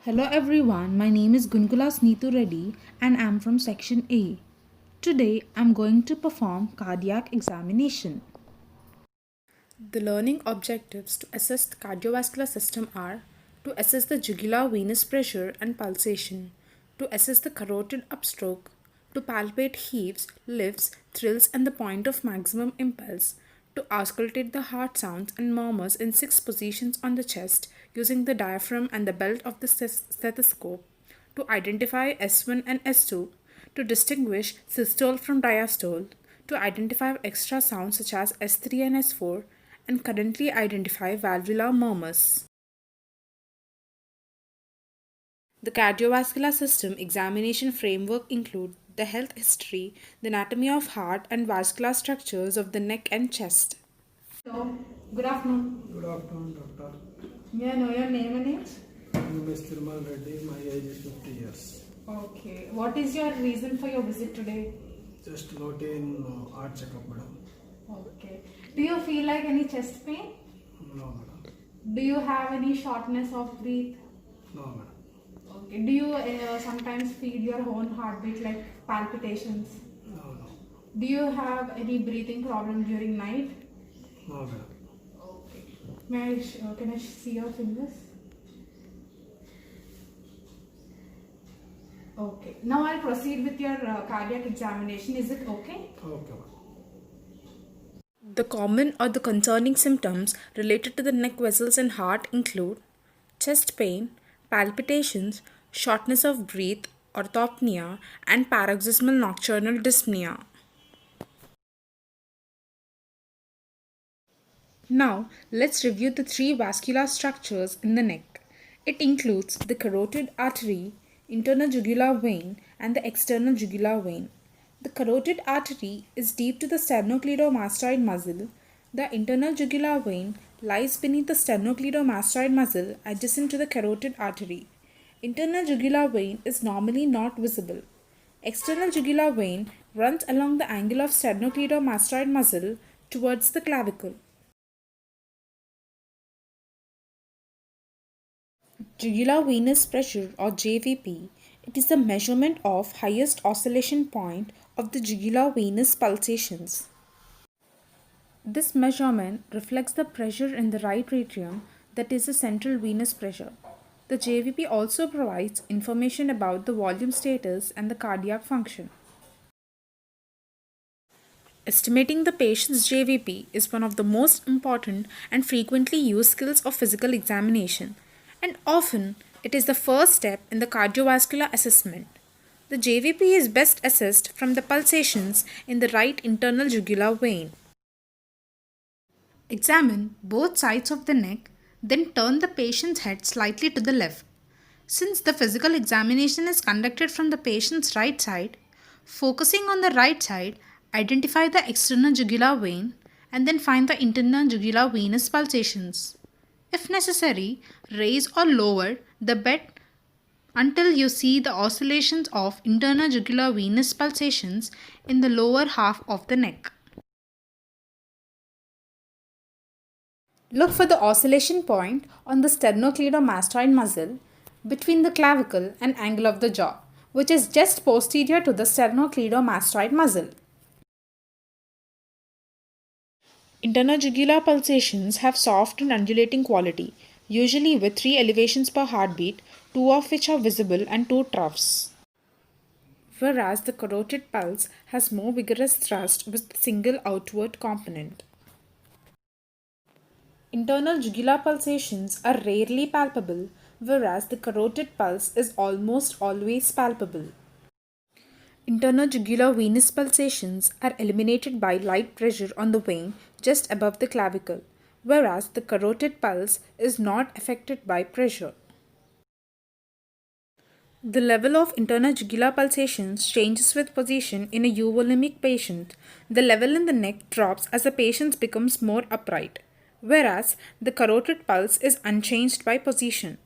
Hello everyone, my name is Gunukula Snithu Reddy and I am from section A. Today I am going to perform cardiac examination. The learning objectives to assess the cardiovascular system are to assess the jugular venous pressure and pulsation, to assess the carotid upstroke, to palpate heaves, lifts, thrills and the point of maximum impulse, to auscultate the heart sounds and murmurs in 6 positions on the chest using the diaphragm and the belt of the stethoscope, to identify S1 and S2, to distinguish systole from diastole, to identify extra sounds such as S3 and S4, and currently identify valvular murmurs. The cardiovascular system examination framework include the health history, the anatomy of heart and vascular structures of the neck and chest. Hello, good afternoon. Good afternoon, doctor. May I know your name and age? My name is Reddy. My age is 50 years. Okay. What is your reason for your visit today? Just routine heart checkup, madam. Okay. Do you feel like any chest pain? No, madam. Do you have any shortness of breath? No, madam. Okay. Do you sometimes feel your own heartbeat like palpitations? No. Do you have any breathing problem during night? No, madam. Okay. Can I see your fingers? Okay. Now I'll proceed with your cardiac examination. Is it okay? Okay, madam. The common or the concerning symptoms related to the neck vessels and heart include chest pain, palpitations, shortness of breath, orthopnea, and paroxysmal nocturnal dyspnea. Now, let's review the 3 vascular structures in the neck. It includes the carotid artery, internal jugular vein, and the external jugular vein. The carotid artery is deep to the sternocleidomastoid muscle. The internal jugular vein lies beneath the sternocleidomastoid muscle adjacent to the carotid artery. Internal jugular vein is normally not visible. External jugular vein runs along the angle of sternocleidomastoid muscle towards the clavicle. Jugular venous pressure or JVP. It is the measurement of highest oscillation point of the jugular venous pulsations. This measurement reflects the pressure in the right atrium, that is the central venous pressure. The JVP also provides information about the volume status and the cardiac function. Estimating the patient's JVP is one of the most important and frequently used skills of physical examination, and often it is the first step in the cardiovascular assessment. The JVP is best assessed from the pulsations in the right internal jugular vein. Examine both sides of the neck, then turn the patient's head slightly to the left. Since the physical examination is conducted from the patient's right side, focusing on the right side, identify the external jugular vein and then find the internal jugular venous pulsations. If necessary, raise or lower the bed until you see the oscillations of internal jugular venous pulsations in the lower half of the neck. Look for the oscillation point on the sternocleidomastoid muscle between the clavicle and angle of the jaw, which is just posterior to the sternocleidomastoid muscle. Internal jugular pulsations have soft and undulating quality, usually with 3 elevations per heartbeat, 2 of which are visible and 2 troughs. Whereas the carotid pulse has more vigorous thrust with single outward component. Internal jugular pulsations are rarely palpable, whereas the carotid pulse is almost always palpable. Internal jugular venous pulsations are eliminated by light pressure on the vein just above the clavicle, whereas the carotid pulse is not affected by pressure. The level of internal jugular pulsations changes with position in a euvolemic patient. The level in the neck drops as the patient becomes more upright, whereas the carotid pulse is unchanged by position.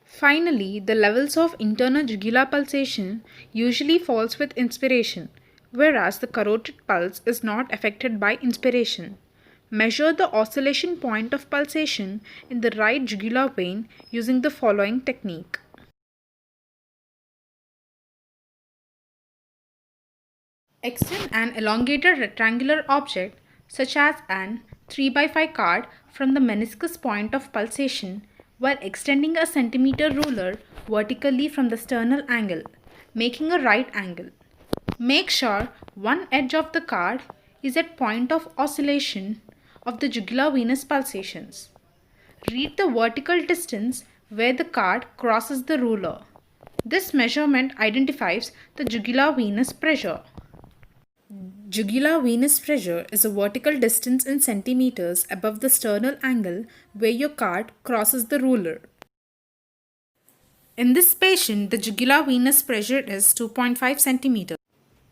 Finally, the levels of internal jugular pulsation usually falls with inspiration, whereas the carotid pulse is not affected by inspiration. Measure the oscillation point of pulsation in the right jugular vein using the following technique. Extend an elongated rectangular object such as an 3 by 5 card from the meniscus point of pulsation while extending a centimeter ruler vertically from the sternal angle, making a right angle. Make sure one edge of the card is at point of oscillation of the jugular venous pulsations. Read the vertical distance where the card crosses the ruler. This measurement identifies the jugular venous pressure. Jugular venous pressure is a vertical distance in centimeters above the sternal angle where your card crosses the ruler. In this patient, the jugular venous pressure is 2.5 centimeters.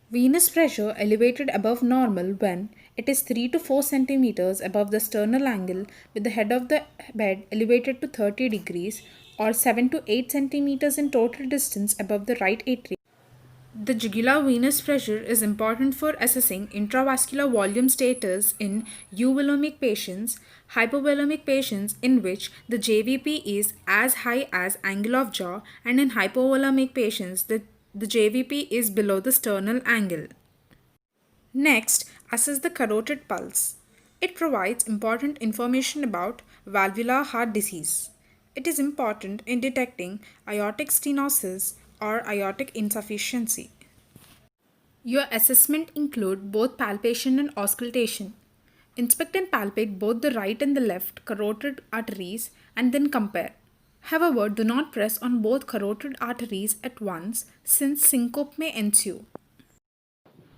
Venous pressure elevated above normal when it is 3 to 4 centimeters above the sternal angle with the head of the bed elevated to 30 degrees or 7 to 8 centimeters in total distance above the right atrium. The jugular venous pressure is important for assessing intravascular volume status in euvolemic patients, hypovolemic patients in which the JVP is as high as angle of jaw, and in hypovolemic patients the JVP is below the sternal angle. Next, assess the carotid pulse. It provides important information about valvular heart disease. It is important in detecting aortic stenosis or aortic insufficiency. Your assessment include both palpation and auscultation. Inspect and palpate both the right and the left carotid arteries and then compare. However, do not press on both carotid arteries at once since syncope may ensue.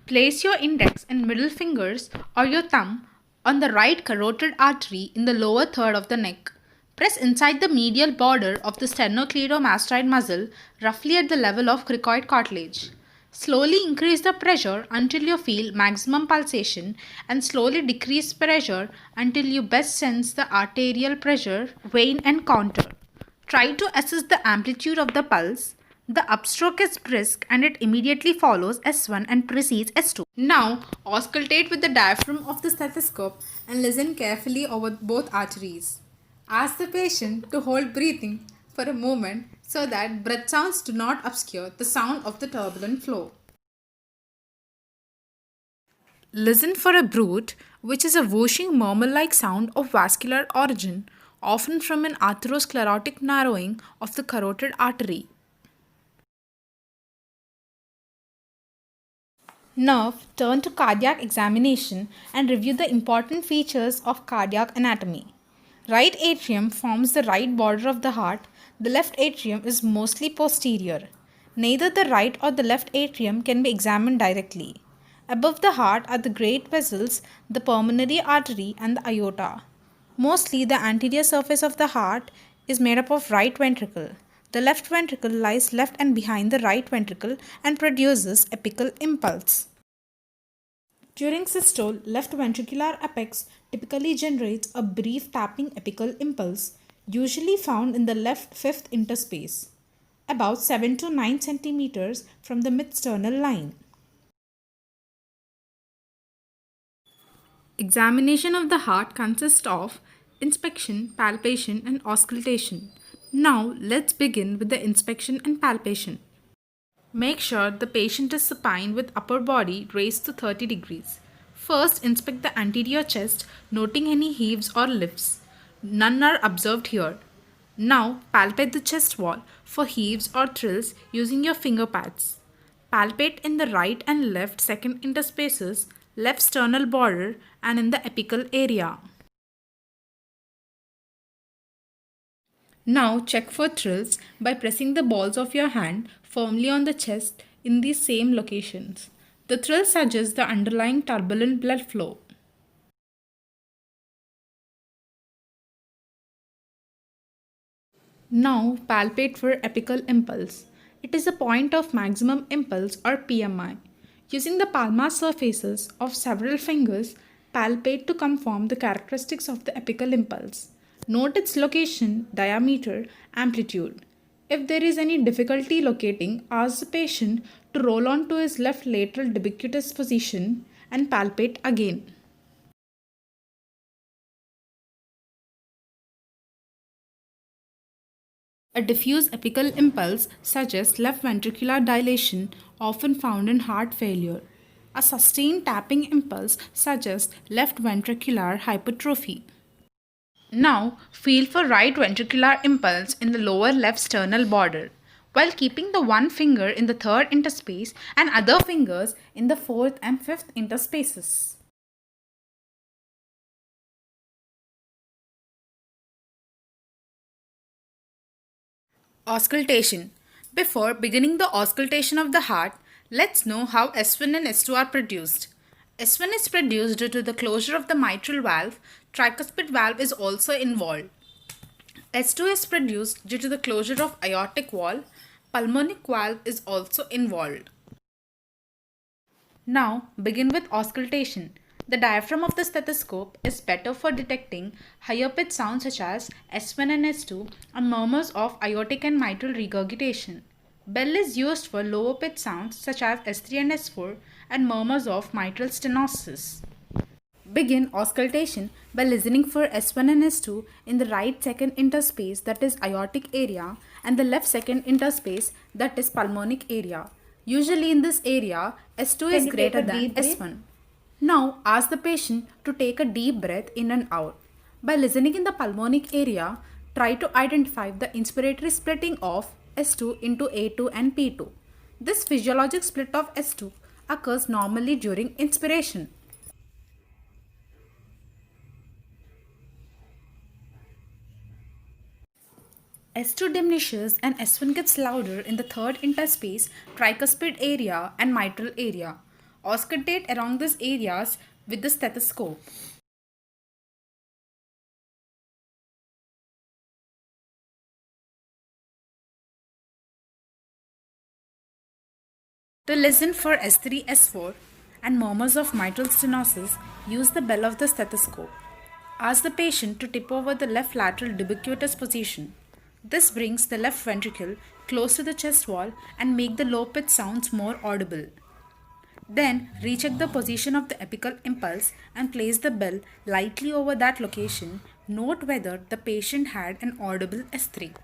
Place your index and middle fingers or your thumb on the right carotid artery in the lower third of the neck. Press inside the medial border of the sternocleidomastoid muscle, roughly at the level of cricoid cartilage. Slowly increase the pressure until you feel maximum pulsation and slowly decrease pressure until you best sense the arterial pressure, wane and counter. Try to assess the amplitude of the pulse. The upstroke is brisk and it immediately follows S1 and precedes S2. Now, auscultate with the diaphragm of the stethoscope and listen carefully over both arteries. Ask the patient to hold breathing for a moment so that breath sounds do not obscure the sound of the turbulent flow. Listen for a bruit, which is a whooshing murmur-like sound of vascular origin, often from an atherosclerotic narrowing of the carotid artery. Now, turn to cardiac examination and review the important features of cardiac anatomy. Right atrium forms the right border of the heart. The left atrium is mostly posterior. Neither the right or the left atrium can be examined directly. Above the heart are the great vessels, the pulmonary artery and the aorta. Mostly the anterior surface of the heart is made up of right ventricle. The left ventricle lies left and behind the right ventricle and produces apical impulse. During systole, left ventricular apex typically generates a brief tapping apical impulse, usually found in the left fifth interspace, about 7 to 9 centimeters from the midsternal line. Examination of the heart consists of inspection, palpation, and auscultation. Now, let's begin with the inspection and palpation. Make sure the patient is supine with upper body raised to 30 degrees. First, inspect the anterior chest, noting any heaves or lifts. None are observed here. Now, palpate the chest wall for heaves or thrills using your finger pads. Palpate in the right and left second interspaces, left sternal border, and in the apical area. Now check for thrills by pressing the balls of your hand firmly on the chest in these same locations. The thrill suggests the underlying turbulent blood flow. Now palpate for apical impulse. It is a point of maximum impulse or PMI. Using the palmar surfaces of several fingers, palpate to confirm the characteristics of the apical impulse. Note its location, diameter, amplitude. If there is any difficulty locating, ask the patient to roll on to his left lateral debicutus position and palpate again. A diffuse apical impulse suggests left ventricular dilation, often found in heart failure. A sustained tapping impulse suggests left ventricular hypertrophy. Now, feel for right ventricular impulse in the lower left sternal border, while keeping the one finger in the third interspace and other fingers in the fourth and fifth interspaces. Auscultation. Before beginning the auscultation of the heart, let's know how S1 and S2 are produced. S1 is produced due to the closure of the mitral valve. Tricuspid valve is also involved. S2 is produced due to the closure of aortic wall. Pulmonic valve is also involved. Now begin with auscultation. The diaphragm of the stethoscope is better for detecting higher pitch sounds such as S1 and S2 and murmurs of aortic and mitral regurgitation. Bell is used for lower pitch sounds such as S3 and S4 and murmurs of mitral stenosis. Begin auscultation by listening for S1 and S2 in the right second interspace, that is aortic area, and the left second interspace, that is pulmonic area. Usually in this area, S2 is greater than S1. Now ask the patient to take a deep breath in and out. By listening in the pulmonic area, try to identify the inspiratory splitting of S2 into A2 and P2. This physiologic split of S2 occurs normally during inspiration. S2 diminishes and S1 gets louder in the third interspace, tricuspid area and mitral area. Auscultate around these areas with the stethoscope. To listen for S3, S4 and murmurs of mitral stenosis, use the bell of the stethoscope. Ask the patient to tip over the left lateral ubiquitous position. This brings the left ventricle close to the chest wall and make the low pitch sounds more audible. Then recheck the position of the apical impulse and place the bell lightly over that location. Note whether the patient had an audible S3.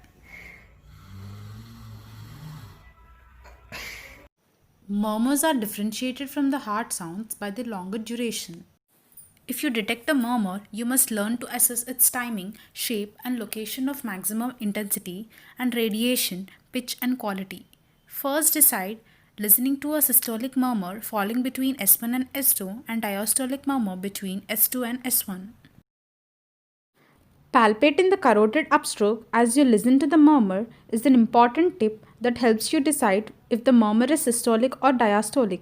Murmurs are differentiated from the heart sounds by their longer duration. If you detect a murmur, you must learn to assess its timing, shape, and location of maximum intensity and radiation, pitch, and quality. First, decide listening to a systolic murmur falling between S1 and S2 and diastolic murmur between S2 and S1. Palpate in the carotid upstroke as you listen to the murmur is an important tip that helps you decide if the murmur is systolic or diastolic.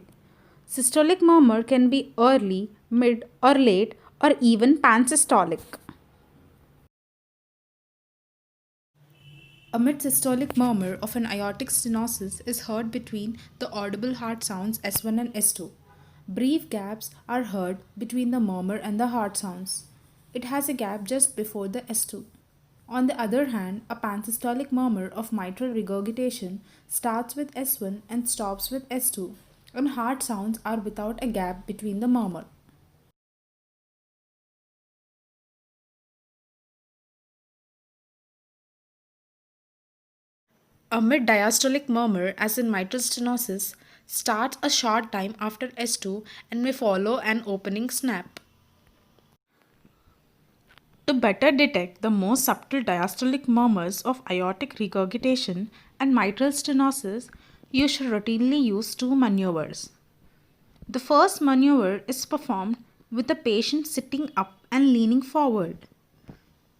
Systolic murmur can be early, mid, or late, or even pansystolic. A mid-systolic murmur of an aortic stenosis is heard between the audible heart sounds S1 and S2. Brief gaps are heard between the murmur and the heart sounds. It has a gap just before the S2. On the other hand, a pansystolic murmur of mitral regurgitation starts with S1 and stops with S2, and heart sounds are without a gap between the murmur. A mid-diastolic murmur, as in mitral stenosis, starts a short time after S2 and may follow an opening snap. To better detect the more subtle diastolic murmurs of aortic regurgitation and mitral stenosis, you should routinely use two maneuvers. The first maneuver is performed with the patient sitting up and leaning forward.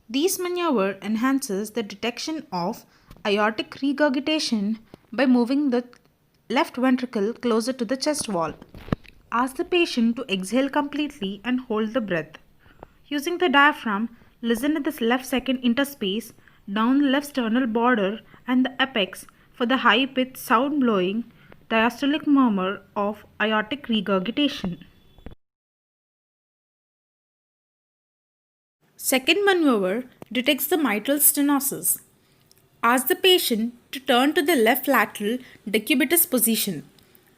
This maneuver enhances the detection of aortic regurgitation by moving the left ventricle closer to the chest wall. Ask the patient to exhale completely and hold the breath. Using the diaphragm, listen at the left second interspace, down the left sternal border and the apex for the high-pitched sound-blowing diastolic murmur of aortic regurgitation. Second maneuver detects the mitral stenosis. Ask the patient to turn to the left lateral decubitus position.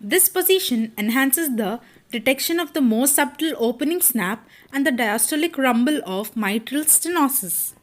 This position enhances the detection of the more subtle opening snap and the diastolic rumble of mitral stenosis.